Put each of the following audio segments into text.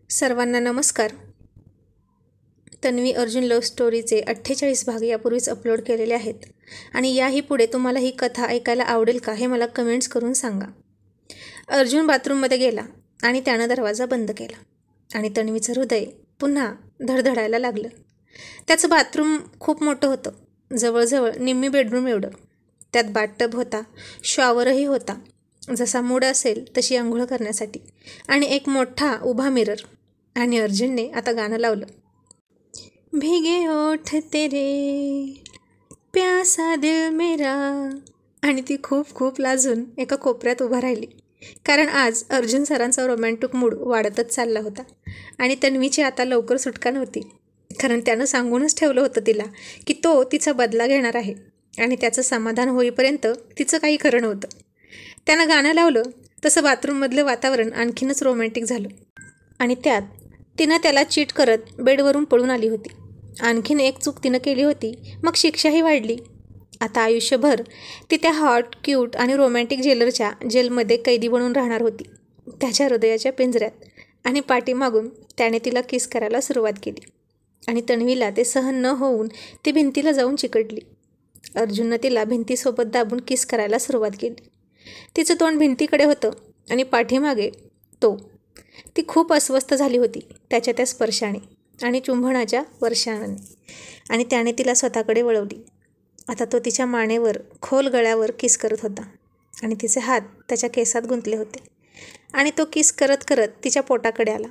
सर्वांना नमस्कार. तन्वी अर्जुन लव्ह स्टोरीचे 48 भाग यापूर्वीच अपलोड केलेले आहेत आणि याही पुढे तुम्हाला ही कथा ऐकायला आवडेल का हे मला कमेंट्स करून सांगा. अर्जुन बाथरूममध्ये गेला आणि त्यानं दरवाजा बंद केला आणि तन्वीचं हृदय पुन्हा धडधडायला लागलं. त्याचं बाथरूम खूप मोठं होतं, जवळजवळ निम्मी बेडरूम एवढं. त्यात बाथटब होता, शॉवरही होता, जसा मूड असेल तशी आंघोळ करण्यासाठी, आणि एक मोठा उभा मिरर. आणि अर्जुनने आता गाणं लावलं. भीगे ओठ तेरे प्यासा दिल मेरा. आणि ती खूप खूप लाजून एका कोपऱ्यात उभा राहिली, कारण आज अर्जुन सरांचा रोमॅन्टिक मूड वाढतच चालला होता. आणि तन्वीची आता लवकर सुटका नव्हती, कारण त्यानं सांगूनच ठेवलं होतं तिला की तो तिचा बदला घेणार आहे आणि त्याचं समाधान होईपर्यंत तिचं काही खरं नव्हतं. त्यानं गाणं लावलं तसं बाथरूममधलं वातावरण आणखीनच रोमॅन्टिक झालं. आणि त्यात तिनं त्याला चीट करत बेडवरून पळून आली होती. आणखीन एक चूक तिनं केली होती, मग शिक्षाही वाढली. आता आयुष्यभर ती त्या हॉट, क्यूट आणि रोमॅन्टिक जेलरच्या जेलमध्ये कैदी बनून राहणार होती, त्याच्या हृदयाच्या पिंजऱ्यात. आणि पाठीमागून त्याने तिला किस करायला सुरुवात केली आणि तन्वीला ते सहन न होऊन ती भिंतीला जाऊन चिकटली. अर्जुननं तिला भिंतीसोबत दाबून किस करायला सुरुवात केली. तिचं तोंड भिंतीकडे होतं आणि पाठीमागे तो. ती खूप अस्वस्थ झाली होती त्याच्या त्या स्पर्शाने आणि चुंबनाच्या वर्षाने, आणि त्याने तिला स्वतःकडे वळवली. आता तो तिच्या मानेवर, खोल गळ्यावर किस करत होता आणि तिचे हात त्याच्या केसात गुंतले होते. आणि तो किस करत करत तिच्या पोटाकडे आला.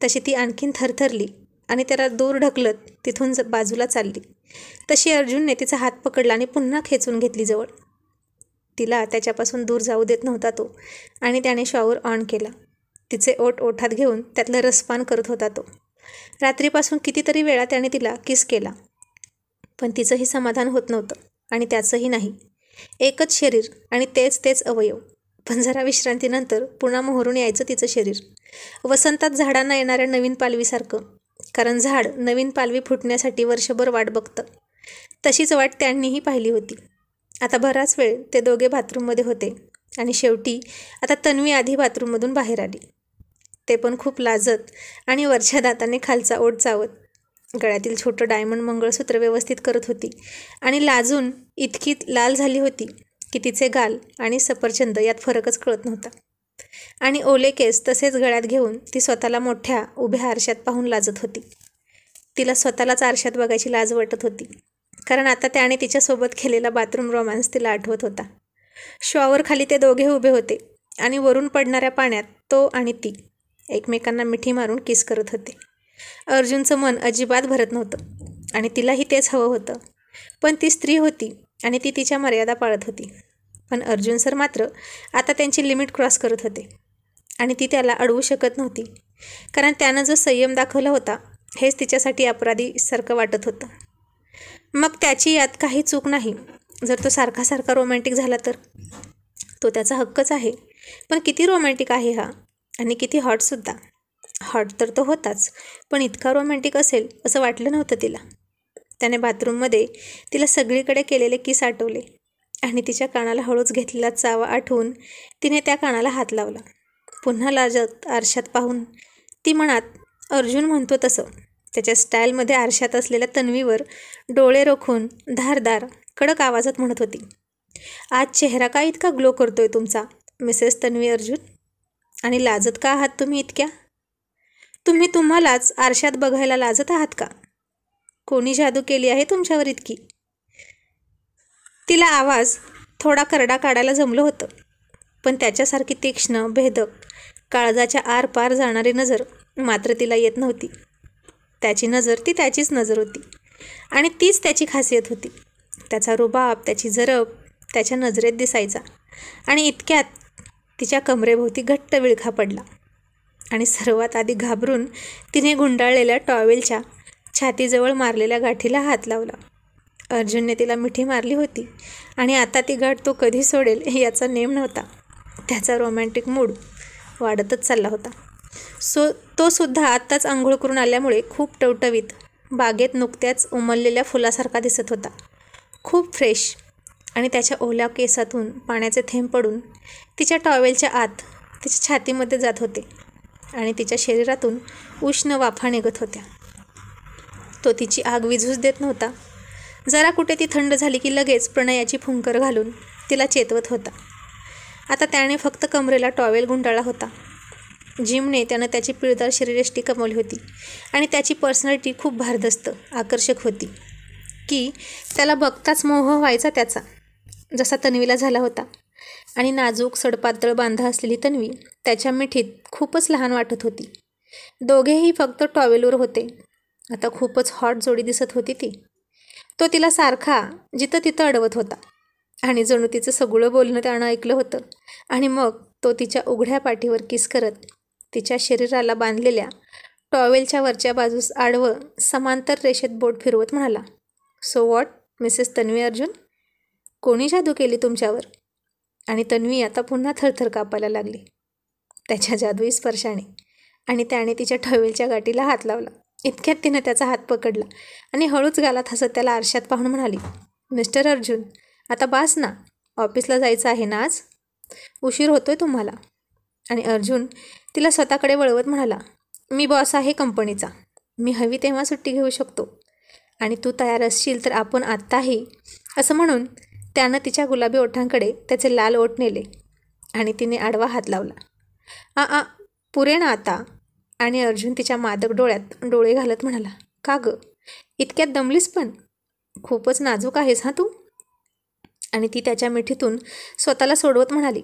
तशी ती आणखीन थरथरली आणि त्याला दूर ढकलत तिथून बाजूला चालली. तशी अर्जुनने तिचा हात पकडला आणि पुन्हा खेचून घेतली जवळ. तिला त्याच्यापासून दूर जाऊ देत नव्हता तो, आणि त्याने शॉवर ऑन केला. तिचे ओठ ओठात घेऊन त्यातलं रसपान करत होता तो. रात्रीपासून कितीतरी वेळा त्याने तिला किस केला, पण तिचंही समाधान होत नव्हतं आणि त्याचंही नाही. एकच शरीर आणि तेच अवयव, पण जरा विश्रांतीनंतर पुन्हा मोहरून यायचं तिचं शरीर, वसंतात झाडांना येणाऱ्या नवीन पालवीसारखं. कारण झाड नवीन पालवी फुटण्यासाठी वर्षभर वाट बघतं. तशीच वाट त्यांनीही पाहिली होती. आता बराच वेळ ते दोघे बाथरूममध्ये होते आणि शेवटी आता तन्वी आधी बाथरूममधून बाहेर आली. ते पण खूप लाजत आणि वरच्या दाताने खालचा ओठ चावत. गळ्यातील छोटं डायमंड मंगळसूत्र व्यवस्थित करत होती आणि लाजून इतकी लाल झाली होती की तिचे गाल आणि सफरचंद यात फरकच कळत नव्हता. आणि ओले केस तसेच गळ्यात घेऊन ती स्वतःला मोठ्या उभ्या आरशात पाहून लाजत होती. तिला स्वतःलाच आरशात बघायची लाज वाटत होती, कारण आता त्याने तिच्यासोबत केलेला बाथरूम रोमॅन्स तिला आठवत होता. शॉवरखाली ते दोघे उभे होते आणि वरून पडणाऱ्या पाण्यात तो आणि ती एकमेकांना मिठी मारून किस करत होते. अर्जुनचं मन अजिबात भरत नव्हतं आणि तिलाही तेच हवं होतं, पण ती स्त्री होती आणि ती तिच्या मर्यादा पाळत होती. पण अर्जुन सर मात्र आता त्यांची लिमिट क्रॉस करत होते आणि ती त्याला अडवू शकत नव्हती, कारण त्यानं जो संयम दाखवला होता हेच तिच्यासाठी अपराधीसारखं वाटत होतं. मग त्याची यात काही चूक नाही. जर तो सारखा रोमॅन्टिक झाला तर तो त्याचा हक्कच आहे. पण किती रोमॅन्टिक आहे हा, आणि किती हॉटसुद्धा. हॉट तर तो होताच, पण इतका रोमॅन्टिक असेल असं वाटलं नव्हतं तिला. त्याने बाथरूममध्ये तिला सगळीकडे केलेले किस आठवले आणि तिच्या कानाला हळूच घेतलेला चावा आठवून तिने त्या कानाला हात लावला. पुन्हा लाजत आरशात पाहून ती मनात अर्जुन म्हणतो तसं त्याच्या स्टाईलमध्ये आरशात असलेल्या तन्वीवर डोळे रोखून धारदार कडक आवाजात म्हणत होती, आज चेहरा का इतका ग्लो करतोय तुमचा, मिसेस तन्वी अर्जुन. आणि लाजत का आहात तुम्ही इतक्या? तुम्ही तुम्हालाच आरशात बघायला लाजत आहात का? कोणी जादू केली आहे तुमच्यावर इतकी? तिला आवाज थोडा करडा काढायला जमलं होतं, पण त्याच्यासारखी तीक्ष्ण, भेदक, काळजाच्या आरपार जाणारी नजर मात्र तिला येत नव्हती. त्याची नजर ती त्याचीच नजर होती आणि तीच त्याची खासियत होती. त्याचा रुबाब, त्याची जरब त्याच्या नजरेत दिसायचा. आणि इतक्यात तिच्या कमरेभोवती घट्ट विळखा पडला आणि सर्वात आधी घाबरून तिने गुंडाळलेल्या टॉवेलच्या छातीजवळ मारलेल्या गाठीला हात लावला. अर्जुनने तिला मिठी मारली होती आणि आता ती गाठ तो कधी सोडेल याचा नेम नव्हता. त्याचा रोमॅन्टिक मूड वाढतच चालला होता. तो सुद्धा आत्ताच आंघोळ करून आल्यामुळे खूप टवटवीत, बागेत नुकत्याच उमललेल्या फुलासारखा दिसत होता. खूप फ्रेश. आणि त्याच्या ओल्या केसातून पाण्याचे थेंब पडून तिच्या टॉवेलच्या आत तिच्या छातीमध्ये जात होते. आणि तिच्या शरीरातून उष्ण वाफा निघत होत्या. तो तिची आग विझूच देत नव्हता. जरा कुठे ती थंड झाली की लगेच प्रणयाची फुंकर घालून तिला चेतवत होता. आता त्याने फक्त कमरेला टॉवेल गुंडाळला होता. जिमने त्यानं त्याची पिळदार शरीरयष्टी कमवली होती आणि त्याची पर्सनॅलिटी खूप भारदस्त आकर्षक होती की त्याला बघताच मोह व्हायचा त्याचा, जसा तन्वीला झाला होता. आणि नाजूक सडपातळ बांधा असलेली तन्वी त्याच्या मिठीत खूपच लहान वाटत होती. दोघेही फक्त टॉवेलवर होते. आता खूपच हॉट जोडी दिसत होती ती. तो तिला सारखा जिथं तिथं अडवत होता आणि जणू तिचं सगळं बोलणं त्यानं ऐकलं होतं. आणि मग तो तिच्या उघड्या पाठीवर किस करत तिच्या शरीराला बांधलेल्या टॉवेलच्या वरच्या बाजूस आडवं समांतर रेषेत बोट फिरवत म्हणाला, so what Mrs Tanvi Arjun, कोणी जादू केली तुमच्यावर? आणि तन्वी आता पुन्हा थरथर कापायला लागली त्याच्या जादुई स्पर्शाने. आणि त्याने तिच्या टॉवेलच्या गाठीला हात लावला. इतक्यात तिनं त्याचा हात पकडला आणि हळूच गालात हसत त्याला आरशात पाहून म्हणाली, मिस्टर अर्जुन, आता बास ना, ऑफिसला जायचं आहे ना आज, उशीर होतोय तुम्हाला. आणि अर्जुन तिला स्वतःकडे वळवत म्हणाला, मी बॉस आहे कंपनीचा, मी हवी तेव्हा सुट्टी घेऊ शकतो आणि तू तयार असशील तर आपण आत्ताही. असं म्हणून त्यानं तिच्या गुलाबी ओठांकडे त्याचे लाल ओठ नेले आणि तिने आडवा हात लावला. पुरे ना आता. आणि अर्जुन तिच्या मादक डोळ्यात डोळे घालत म्हणाला, का गं, इतक्यात दमलीस पण? खूपच नाजूक आहेस हां तू. आणि ती त्याच्या मिठीतून स्वतःला सोडवत म्हणाली,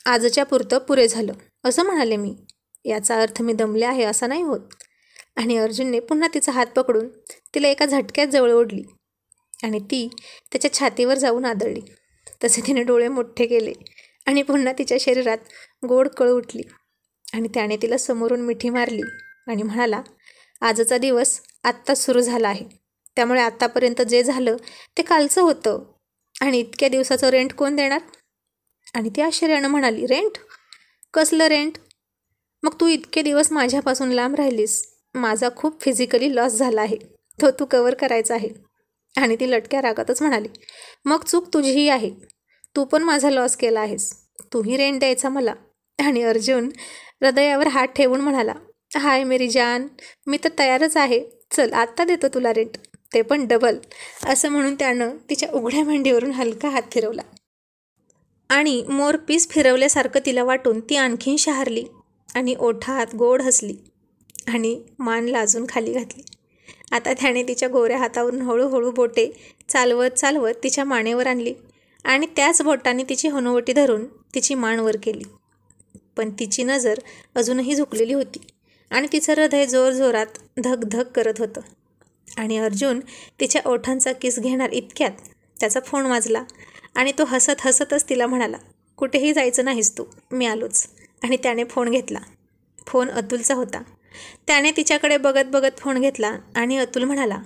आजच्या पुरतं पुरे झालं असं म्हणाले मी, याचा अर्थ मी दमले आहे असा नाही होत. आणि अर्जुनने पुन्हा तिचा हात पकडून तिला एका झटक्यात जवळ ओढली आणि ती त्याच्या छातीवर जाऊन आदळली. तसे तिने डोळे मोठे केले आणि पुन्हा तिच्या शरीरात गोड कळ उठली. आणि त्याने तिला समोरून मिठी मारली आणि म्हणाला, आजचा दिवस आत्ताच सुरू झाला आहे, त्यामुळे आत्तापर्यंत जे झालं ते कालचं होतं आणि इतक्या दिवसाचं रेंट कोण देणार? आणि ती आश्चर्यानं म्हणाली, रेंट? कसलं रेंट? मग तू इतके दिवस माझ्यापासून लांब राहिलीस, माझा खूप फिजिकली लॉस झाला आहे, तो तू कवर करायचा आहे. आणि ती लटक्या रागातच म्हणाली, मग चूक तुझीही आहे, तू पण माझा लॉस केला आहेस, तूही रेंट द्यायचा मला. आणि अर्जुन हृदयावर हात ठेवून म्हणाला, हाय मेरी जान, मी तर तयारच आहे, चल आत्ता देतो तुला रेंट, ते पण डबल. असं म्हणून त्यानं तिच्या उघड्या मांडीवरून हलका हात फिरवला आणि मोरपीस फिरवल्यासारखं तिला वाटून ती आणखीन शहारली आणि ओठात गोड हसली आणि मान लाजून खाली घातली. आता त्याने तिच्या गोऱ्या हातावरून हळूहळू बोटे चालवत चालवत तिच्या मानेवर आणली आणि त्याच बोटांनी तिची हनुवटी धरून तिची मान वर केली. पण तिची नजर अजूनही झुकलेली होती आणि तिचं हृदय जोरजोरात धक करत होतं. आणि अर्जुन तिच्या ओठांचा किस घेणार इतक्यात त्याचा फोन वाजला आणि तो हसत हसतच तिला म्हणाला, कुठेही जायचं नाहीस तू, मी आलोच. आणि त्याने फोन घेतला. फोन अतुलचा होता. त्याने तिच्याकडे बघत बघत फोन घेतला आणि अतुल म्हणाला,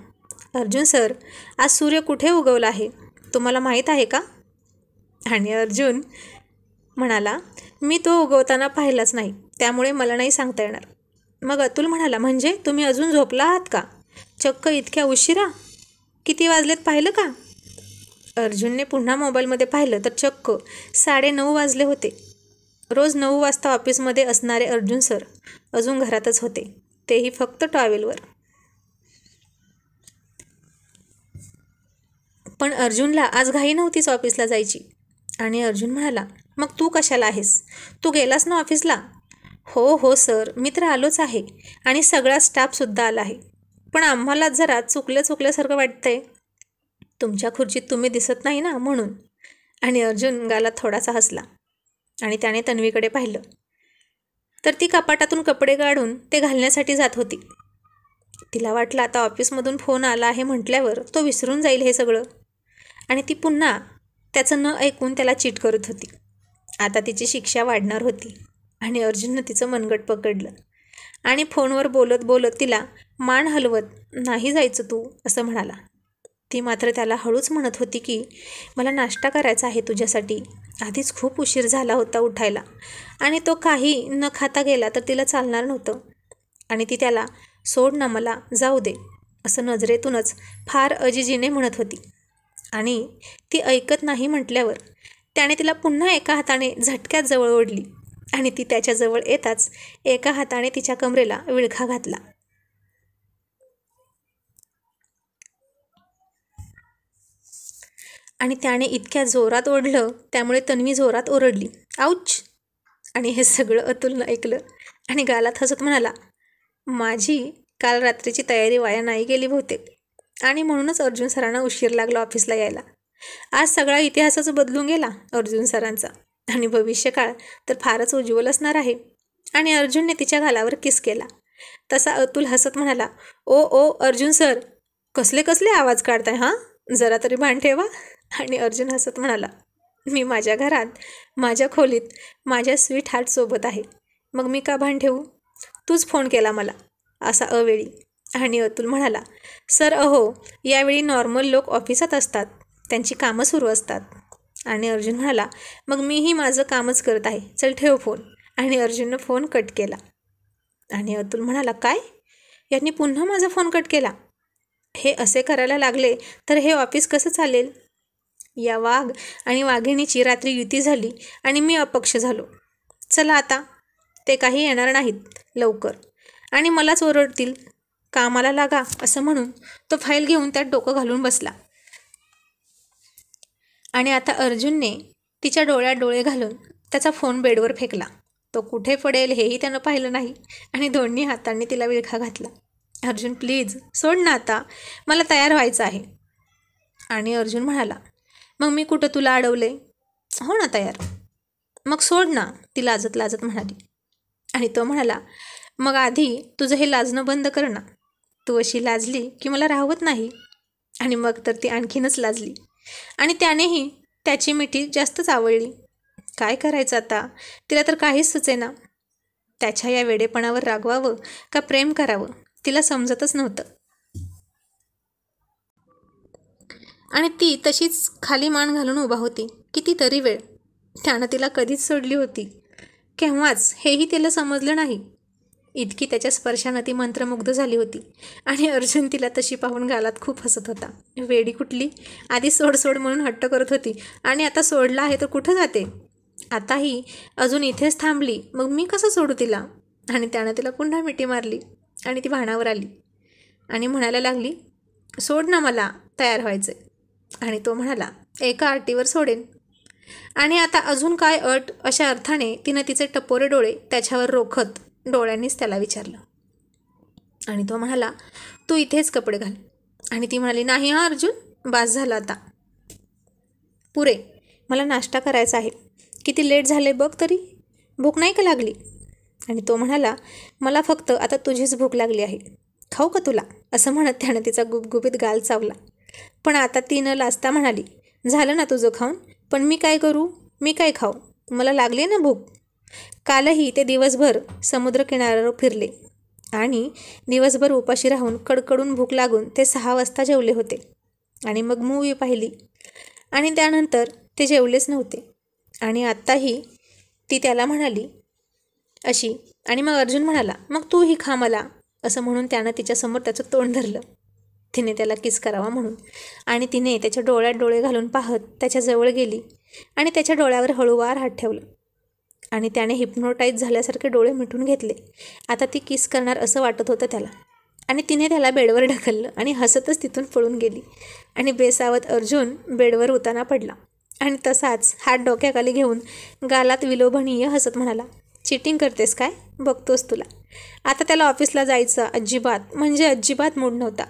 अर्जुन सर, आज सूर्य कुठे उगवला आहे तुम्हाला माहीत आहे का? आणि अर्जुन म्हणाला, मी तो उगवताना पाहिलाच नाही, त्यामुळे मला नाही सांगता येणार. मग अतुल म्हणाला, म्हणजे तुम्ही अजून झोपला आहात का? चक्क इतक्या उशिरा? किती वाजलेत पाहिलं का? अर्जुनने पुन्हा मोबाईलमध्ये पाहिलं तर चक्क 9:30 वाजले होते. रोज 9 वाजता ऑफिसमध्ये असणारे अर्जुन सर अजून घरातच होते, तेही फक्त टॉवेलवर. पण अर्जुनला आज घाई नव्हतीच ऑफिसला जायची. आणि अर्जुन म्हणाला, मग तू कशाला आहेस? तू गेलास ना ऑफिसला? हो सर, मी तर आलोच आहे आणि सगळा स्टाफसुद्धा आला आहे, पण आम्हाला जरा चुकल्यासारखं वाटतंय. तुमच्या खुर्चीत तुम्ही दिसत नाही ना म्हणून. आणि अर्जुन गालात थोडासा हसला आणि त्याने तन्वीकडे पाहिलं तर ती कपाटातून कपडे काढून ते घालण्यासाठी जात होती. तिला वाटलं आता ऑफिसमधून फोन आला आहे म्हटल्यावर तो विसरून जाईल हे सगळं. आणि ती पुन्हा त्याचं न ऐकून त्याला चीट करत होती. आता तिची शिक्षा वाढणार होती. आणि अर्जुननं तिचं मनगट पकडलं आणि फोनवर बोलत बोलत तिला मान हलवत, नाही जायचं तू असं म्हणाला. ती मात्र त्याला हळूच म्हणत होती की मला नाश्ता करायचा आहे तुझ्यासाठी, आधीच खूप उशीर झाला होता उठायला आणि तो काही न खाता गेला तर तिला चालणार नव्हतं. आणि ती त्याला सोड ना, मला जाऊ दे असं नजरेतूनच फार अजिजीने म्हणत होती. आणि ती ऐकत नाही म्हटल्यावर त्याने तिला पुन्हा एका हाताने झटक्यात जवळ ओढली आणि ती त्याच्याजवळ येताच एका हाताने तिच्या कमरेला विळखा घातला. आणि त्याने इतक्या जोरात ओढलं त्यामुळे तन्वी जोरात ओरडली, आऊच. आणि हे सगळं अतुलनं ऐकलं आणि गालात हसत म्हणाला, माझी काल रात्रीची तयारी वाया नाही गेली बहुतेक, आणि म्हणूनच अर्जुन सरांना उशीर लागला ऑफिसला यायला. आज सगळा इतिहासच बदलून गेला अर्जुन सरांचा, आणि भविष्यकाळ तर फारच उज्ज्वल असणार आहे. आणि अर्जुनने तिच्या गालावर किस केला. तसा अतुल हसत म्हणाला, ओ ओ अर्जुन सर, कसले कसले आवाज काढताय हां, जरा तरी भान ठेवा. आणि अर्जुन हसत म्हणाला, मी माझ्या घरात, माझ्या खोलीत, माझ्या स्वीट हार्टसोबत आहे, मग मी का भान ठेवू? तूच फोन केला मला असा अवेळी. आणि अतुल म्हणाला, सर अहो, यावेळी नॉर्मल लोक ऑफिसात असतात, त्यांची कामं सुरू असतात. आणि अर्जुन म्हणाला, मग मीही माझं कामच करत आहे, चल ठेव फोन. आणि अर्जुननं फोन कट केला. आणि अतुल म्हणाला, काय? यांनी पुन्हा माझा फोन कट केला? हे असे करायला लागले तर हे ऑफिस कसं चालेल? या वाघ आणि वाघिणीची रात्री युती झाली आणि मी अपक्ष झालो. चला आता, ते काही येणार नाहीत लवकर आणि मलाच ओरडतील, कामाला लागा असं म्हणून तो फाईल घेऊन त्यात डोकं घालून बसला. आणि आता अर्जुनने तिच्या डोळ्यात डोळे घालून त्याचा फोन बेडवर फेकला. तो कुठे पडेल हेही त्यानं पाहिलं नाही आणि दोन्ही हातांनी तिला विळखा घातला. अर्जुन प्लीज सोड ना आता, मला तयार व्हायचं आहे. आणि अर्जुन म्हणाला, मग मी कुठं तुला अडवले? हो ना तयार. मग सोड ना, ती लाजत लाजत म्हणाली. आणि तो म्हणाला, मग आधी तुझं हे लाजणं बंद कर ना, तू अशी लाजली की मला राहवत नाही. आणि मग तर ती आणखीनच लाजली आणि त्यानेही त्याची मिठी जास्तच आवडली. काय करायचं आता, तिला तर काहीच सुचेना. त्याच्या या वेडेपणावर रागवावं का प्रेम करावं तिला समजतच नव्हतं. आणि ती तशीच खाली मान घालून उभा होती कितीतरी वेळ. त्यानं तिला कधीच सोडली होती, केव्हाच हेही तिला समजलं नाही. इतकी त्याच्या स्पर्शानं ती मंत्रमुग्ध झाली होती. आणि अर्जुन तिला तशी पाहून गालात खूप हसत होता. वेडी कुठली, आधी सोड सोड म्हणून हट्ट करत होती आणि आता सोडला आहे तर कुठं जाते? आताही अजून इथेच थांबली, मग मी कसं सोडू तिला? आणि त्यानं तिला पुन्हा मिठी मारली आणि ती भानावर आली आणि म्हणायला लागली, सोड ना, मला तयार व्हायचे. आणि तो म्हणाला, एका अटीवर सोडेन. आणि आता अजून काय अट, अशा अर्थाने तिनं तिचे टपोरे डोळे त्याच्यावर रोखत डोळ्यांनीच त्याला विचारलं. आणि तो म्हणाला, तू इथेच कपडे घाल. आणि ती म्हणाली, नाही हां अर्जुन, बास झालं आता, पुरे, मला नाश्ता करायचा आहे. किती लेट झाले बघ तरी, भूक नाही का लागली? आणि तो म्हणाला, मला फक्त आता तुझीच भूक लागली आहे, खाऊ का तुला? असं म्हणत त्यानं तिचा गुबगुबीत गाल चावला. पण आता ती न लाजता म्हणाली, झालं ना तुझं खाऊन, पण मी काय करू, मी काय खाऊ, मला लागली ना भूक. कालही ते दिवसभर समुद्रकिनाऱ्यावर फिरले आणि दिवसभर उपाशी राहून कडकडून भूक लागून ते 6 वाजता जेवले होते. आणि मग मूवी पाहिली आणि त्यानंतर ते जेवलेच नव्हते. आणि आत्ताही ती त्याला म्हणाली अशी. आणि मग अर्जुन म्हणाला, मग तूही खा मला, असं म्हणून त्यानं तिच्यासमोर त्याचं तोंड धरलं, तिने त्याला किस करावा म्हणून. आणि तिने त्याच्या डोळ्यात डोळे घालून पाहत त्याच्याजवळ गेली आणि त्याच्या डोळ्यावर हळूवार हात ठेवलं. आणि त्याने हिप्नोटाईज झाल्यासारखे डोळे मिटून घेतले. आता ती किस करणार असं वाटत होतं त्याला. आणि तिने त्याला बेडवर ढकललं आणि हसतच तिथून पळून गेली. आणि बेसावत अर्जुन बेडवर उताना पडला आणि तसाच हात डोक्याखाली घेऊन गालात विलोभनीय हसत म्हणाला, चिटिंग करतेस काय, बघतोस तुला. आता त्याला ऑफिसला जायचा अजिबात म्हणजे अजिबात मूड नव्हता.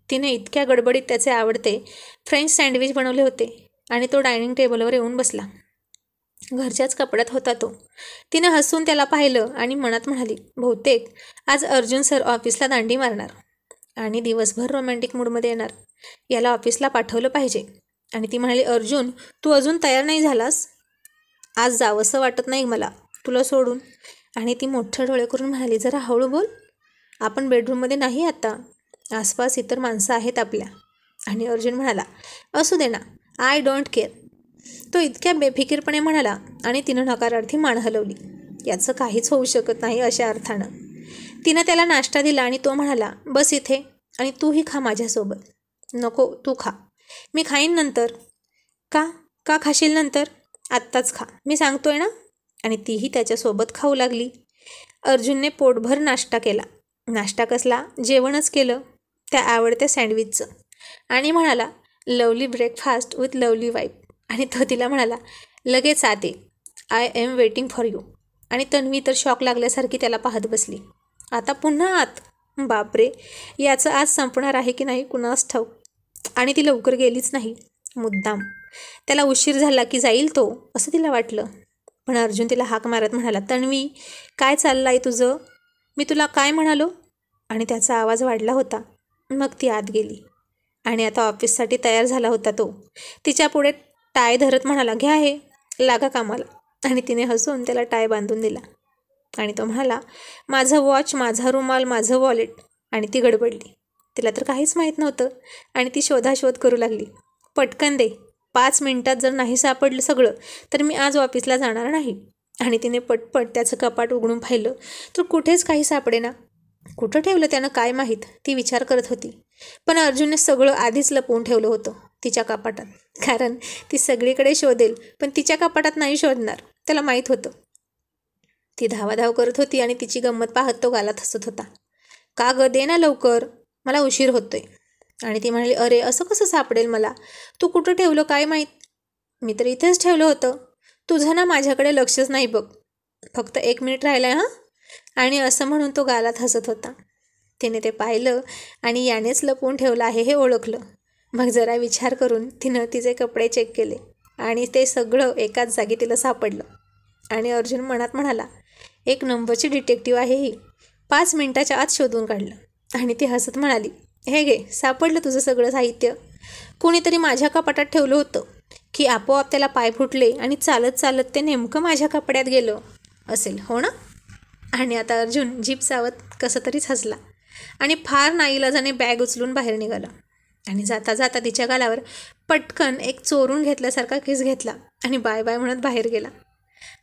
तिने इतक्या गडबडीत त्याचे आवडते फ्रेंच सँडविच बनवले होते आणि तो डायनिंग टेबलवर येऊन बसला. घरच्याच कपड्यात होता तो. तिने हसून त्याला पाहिलं आणि मनात म्हणाली, बहुतेक आज अर्जुन सर ऑफिसला दांडी मारणार आणि दिवसभर रोमॅन्टिक मूडमध्ये येणार, याला ऑफिसला पाठवलं पाहिजे. आणि ती म्हणाली, अर्जुन तू अजून तयार नाही झालास? आज जावंसं वाटत नाही मला तुला सोडून. आणि ती मोठे डोळे करून म्हणाली, जरा हळू बोल, आपण बेडरूममध्ये नाही आता, आसपास इतर माणसं आहेत आपल्या. आणि अर्जुन म्हणाला, असू दे ना, आय डोंट केअर. तो इतक्या बेफिकीरपणे म्हणाला आणि तिनं नकारार्थी मान हलवली. याचं काहीच होऊ शकत नाही अशा अर्थानं. तिनं त्याला नाश्ता दिला आणि तो म्हणाला, बस इथे आणि तूही खा माझ्यासोबत. नको, तू खा, मी खाईन नंतर. का का खाशील नंतर? आत्ताच खा, मी सांगतोय ना. आणि तीही त्याच्यासोबत खाऊ लागली. अर्जुनने पोटभर नाश्ता केला. नाश्ता कसला, जेवणच केलं त्या आवडत्या सँडविचचं, आणि म्हणाला, lovely breakfast with lovely wife. आणि तो तिला म्हणाला, लगेच आत ये, I am waiting for you. आणि तन्वी तर शॉक लागल्यासारखी त्याला पाहत बसली. आता पुन्हा आत? बापरे, याचं आज संपणार आहे की नाही कुणास ठाऊक. आणि ती लवकर गेलीच नाही, मुद्दाम. त्याला उशीर झाला की जाईल तो, असं तिला वाटलं. पण अर्जुन तिला हाक मारत म्हणाला, तन्वी, काय चाललं आहे तुझं? मी तुला काय म्हणालो? आणि त्याचा आवाज वाढला होता. मग ती आत गेली. आणि आता ऑफिससाठी तयार झाला होता तो. तिच्या पुढे टाय धरत म्हणाला, घ्या हे, लागा कामाला. आणि तिने हसून त्याला टाय बांधून दिला. आणि तो म्हणाला, माझं वॉच, माझा रुमाल, माझं वॉलेट. आणि ती गडबडली. तिला तर काहीच माहीत नव्हतं. आणि ती शोधाशोध करू लागली. पटकन दे, 5 मिनिटात जर नाही सापडलं सगळं तर मी आज ऑफिसला जाणार नाही. आणि तिने पटपट त्याचं कपाट उघडून पाहिलं तर कुठेच काही सापडेना. कुठं ठेवलं त्यानं काय माहीत, ती विचार करत होती. पण अर्जुनने सगळं आधीच लपवून ठेवलं होतं तिच्या कपाटात. कारण ती सगळीकडे शोधेल पण तिच्या कपाटात नाही शोधणार, त्याला माहीत होतं. ती धावाधाव करत होती आणि तिची गंमत पाहत तो गालात हसत होता. का गं, दे ना लवकर, मला उशीर होतोय. आणि ती म्हणाली, अरे असं कसं सापडेल मला, तू कुठं ठेवलं काय माहीत. मी तर इथेच ठेवलं होतं. तुझं ना माझ्याकडे लक्षच नाही बघ. फक्त 1 मिनिट राहिलं आहे हां. आणि असं म्हणून तो गालात हसत होता. तिने ते पाहिलं आणि यानेच लपवून ठेवलं आहे हे ओळखलं. मग जरा विचार करून तिनं तिचे कपडे चेक केले आणि ते सगळं एकाच जागी तिला सापडलं. आणि अर्जुन मनात म्हणाला, एक नंबरची डिटेक्टिव्ह आहे ही, 5 मिनिटाच्या आत शोधून काढलं. आणि ती हसत म्हणाली, हे घे, सापडलं तुझं सगळं साहित्य. कोणीतरी माझ्या कपाटात ठेवलं होतं की आपोआप त्याला पाय फुटले आणि चालत चालत ते नेमकं माझ्या कपड्यात गेलं असेल, हो ना. आणि आता अर्जुन जीभ चावत कसं तरीच हसला आणि फार नाईलाजाने बॅग उचलून बाहेर निघाला. आणि जाता जाता तिच्या गालावर पटकन एक चोरून घेतल्यासारखा किस घेतला आणि बाय बाय म्हणत बाहेर गेला.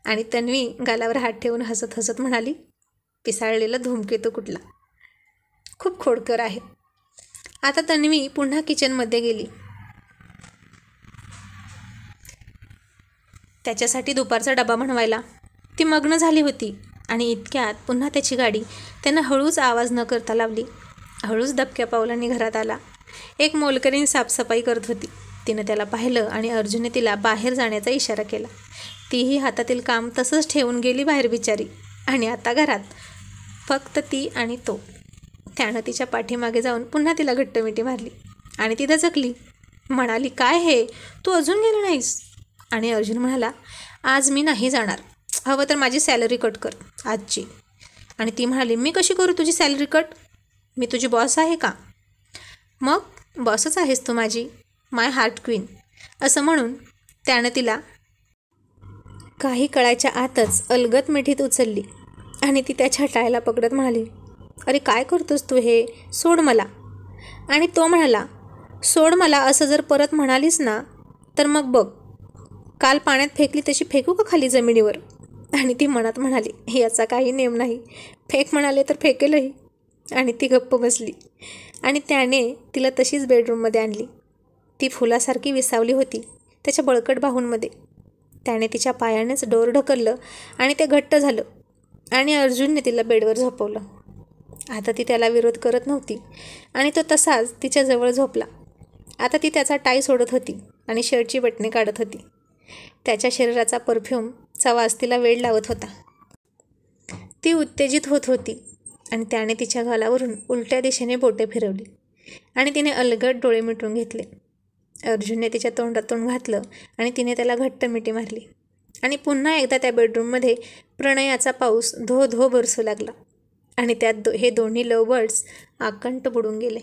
आणि तन्वी गालावर हात ठेवून हसत हसत म्हणाली, पिसाळलेला धूमकेतू कुठला, खूप खोडकर आहे. आता तन्वी पुन्हा किचनमध्ये गेली. त्याच्यासाठी दुपारचा डबा बनवायला. ती मग्न झाली होती. आणि इतक्यात पुन्हा त्याची गाडी त्यानं हळूच आवाज न करता लावली. हळूच दबक्या पावलांनी घरात आला. एक मोलकरीण साफसफाई करत होती. तिनं त्याला पाहिलं आणि अर्जुनने तिला बाहेर जाण्याचा इशारा केला. तीही हातातील काम तसंच ठेवून गेली बाहेर बिचारी. आणि आता घरात फक्त ती आणि तो. त्यानं तिच्या पाठीमागे जाऊन पुन्हा तिला घट्टमिठी मारली आणि ती दचकली. म्हणाली, काय हे, तू अजून गेली नाहीस. आणि अर्जुन म्हणाला, आज मी नाही जाणार, हवं तर माझी सॅलरी कट कर आजची. आणि ती म्हणाली, मी कशी करू तुझी सॅलरी कट, मी तुझी बॉस आहे का. मग बॉसच आहेस तू माझी, माय हार्ट क्वीन. असं म्हणून त्यानं तिला काही कळायच्या आतच अलगद मिठीत उचलली. आणि ती त्याच्या टायला पकडत म्हणाली, अरे काय करतोस तू हे, सोड मला. आणि तो म्हणाला, सोड मला असं जर परत म्हणालीस ना तर मग बघ, काल पाण्यात फेकली तशी फेकू का खाली जमिनीवर. आणि ती मनात म्हणाली, याचा काही नेम नाही, फेक म्हणाले तर फेकेलही. आणि ती गप्प बसली. आणि त्याने तिला तशीच बेडरूममध्ये आणली. ती फुलासारखी विसावली होती त्याच्या बळकट बाहूंमध्ये. त्याने तिच्या पायानेच डोर ढकललं आणि ते घट्ट झालं. आणि अर्जुनने तिला बेडवर झोपवलं. आता ती त्याला विरोध करत नव्हती आणि तो तसाच तिच्याजवळ झोपला. आता ती त्याचा टाय सोडत होती आणि शर्टची बटणे काढत होती. त्याच्या शरीराचा परफ्यूमचा वास तिला वेड लावत होता. ती उत्तेजित होत होती. आणि त्याने तिच्या गालावरून उलट्या दिशेने बोटे फिरवली आणि तिने अलगद डोळे मिटून घेतले. अर्जुनने तिच्या तोंडात तोंड घातलं आणि तिने त्याला घट्ट मिठी मारली. आणि पुन्हा एकदा त्या बेडरूममध्ये प्रणयाचा पाऊस धो धो बरसू लागला. आणि त्यात हे दोन्ही लव्ह बर्ड्स आकंठ बुडून गेले.